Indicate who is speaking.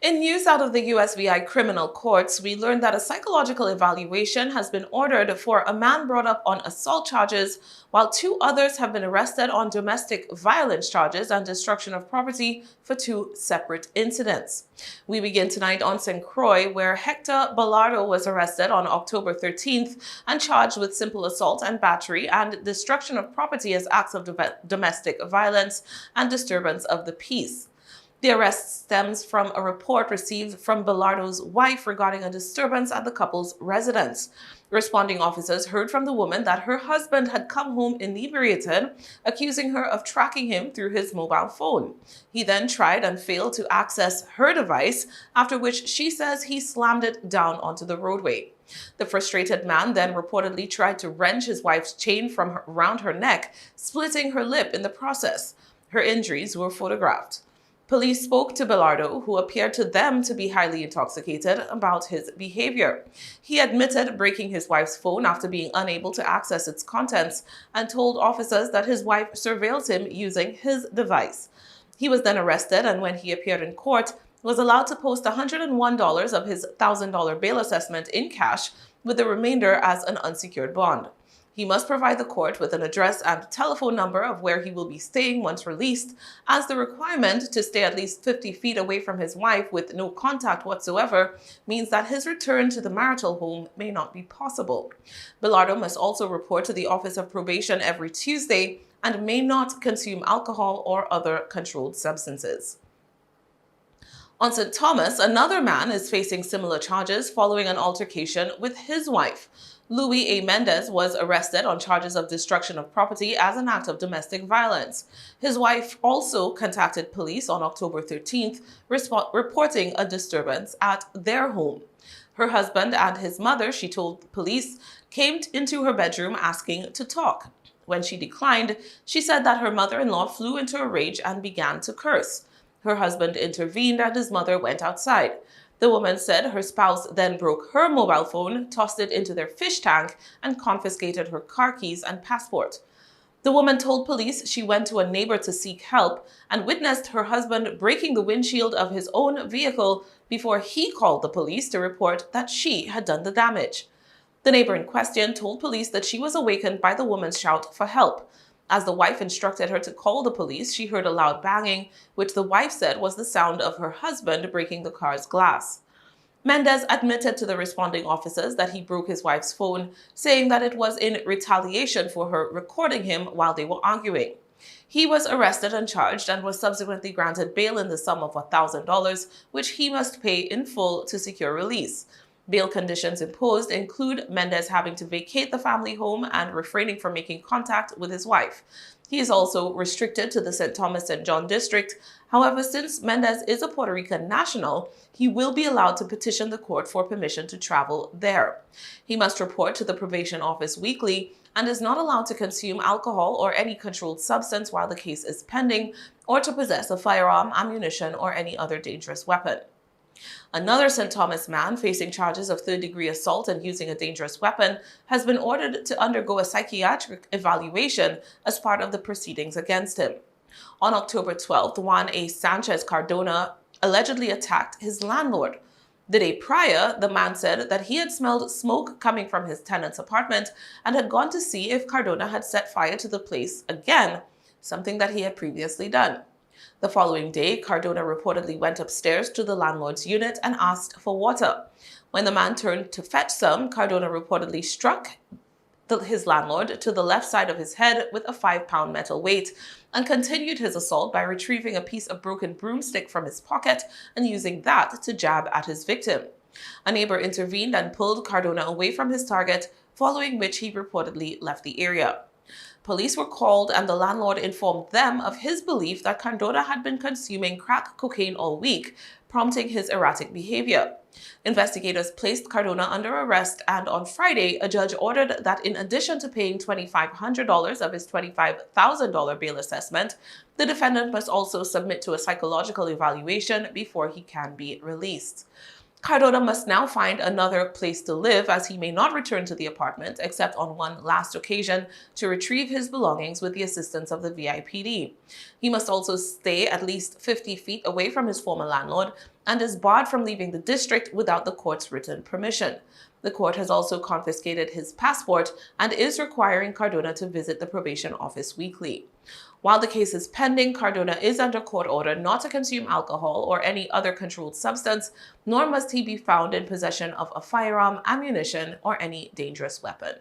Speaker 1: In news out of the USVI criminal courts, we learned that a psychological evaluation has been ordered for a man brought up on assault charges, while two others have been arrested on domestic violence charges and destruction of property for two separate incidents. We begin tonight on St. Croix, where Hector Ballardo was arrested on October 13th and charged with simple assault and battery and destruction of property as acts of domestic violence and disturbance of the peace. The arrest stems from a report received from Ballardo's wife regarding a disturbance at the couple's residence. Responding officers heard from the woman that her husband had come home inebriated, accusing her of tracking him through his mobile phone. He then tried and failed to access her device, after which she says he slammed it down onto the roadway. The frustrated man then reportedly tried to wrench his wife's chain from around her neck, splitting her lip in the process. Her injuries were photographed. Police spoke to Ballardo, who appeared to them to be highly intoxicated, about his behavior. He admitted breaking his wife's phone after being unable to access its contents and told officers that his wife surveilled him using his device. He was then arrested, and when he appeared in court, was allowed to post $101 of his $1,000 bail assessment in cash, with the remainder as an unsecured bond. He must provide the court with an address and telephone number of where he will be staying once released, as the requirement to stay at least 50 feet away from his wife with no contact whatsoever means that his return to the marital home may not be possible. Ballardo must also report to the Office of Probation every Tuesday and may not consume alcohol or other controlled substances. On St. Thomas, another man is facing similar charges following an altercation with his wife. Louis A. Mendez was arrested on charges of destruction of property as an act of domestic violence. His wife also contacted police on October 13th, reporting a disturbance at their home. Her husband and his mother, she told police, came into her bedroom asking to talk. When she declined, she said that her mother-in-law flew into a rage and began to curse. Her husband intervened and his mother went outside. The woman said her spouse then broke her mobile phone, tossed it into their fish tank, and confiscated her car keys and passport. The woman told police she went to a neighbor to seek help and witnessed her husband breaking the windshield of his own vehicle before he called the police to report that she had done the damage. The neighbor in question told police that she was awakened by the woman's shout for help. As the wife instructed her to call the police, she heard a loud banging, which the wife said was the sound of her husband breaking the car's glass. Mendez admitted to the responding officers that he broke his wife's phone, saying that it was in retaliation for her recording him while they were arguing. He was arrested and charged and was subsequently granted bail in the sum of $1,000, which he must pay in full to secure release. Bail conditions imposed include Mendez having to vacate the family home and refraining from making contact with his wife. He is also restricted to the St. Thomas-St. John district. However, since Mendez is a Puerto Rican national, he will be allowed to petition the court for permission to travel there. He must report to the probation office weekly and is not allowed to consume alcohol or any controlled substance while the case is pending, or to possess a firearm, ammunition, or any other dangerous weapon. Another St. Thomas man facing charges of third-degree assault and using a dangerous weapon has been ordered to undergo a psychiatric evaluation as part of the proceedings against him. On October 12th, Juan A. Sanchez Cardona allegedly attacked his landlord. The day prior, the man said that he had smelled smoke coming from his tenant's apartment and had gone to see if Cardona had set fire to the place again, something that he had previously done. The following day, Cardona reportedly went upstairs to the landlord's unit and asked for water. When the man turned to fetch some, Cardona reportedly struck his landlord to the left side of his head with a 5-pound metal weight and continued his assault by retrieving a piece of broken broomstick from his pocket and using that to jab at his victim. A neighbor intervened and pulled Cardona away from his target, following which he reportedly left the area. Police were called and the landlord informed them of his belief that Cardona had been consuming crack cocaine all week, prompting his erratic behavior. Investigators placed Cardona under arrest, and on Friday, a judge ordered that in addition to paying $2,500 of his $25,000 bail assessment, the defendant must also submit to a psychological evaluation before he can be released. Cardona must now find another place to live, as he may not return to the apartment except on one last occasion to retrieve his belongings with the assistance of the VIPD. He must also stay at least 50 feet away from his former landlord and is barred from leaving the district without the court's written permission. The court has also confiscated his passport and is requiring Cardona to visit the probation office weekly. While the case is pending, Cardona is under court order not to consume alcohol or any other controlled substance, nor must he be found in possession of a firearm, ammunition, or any dangerous weapon.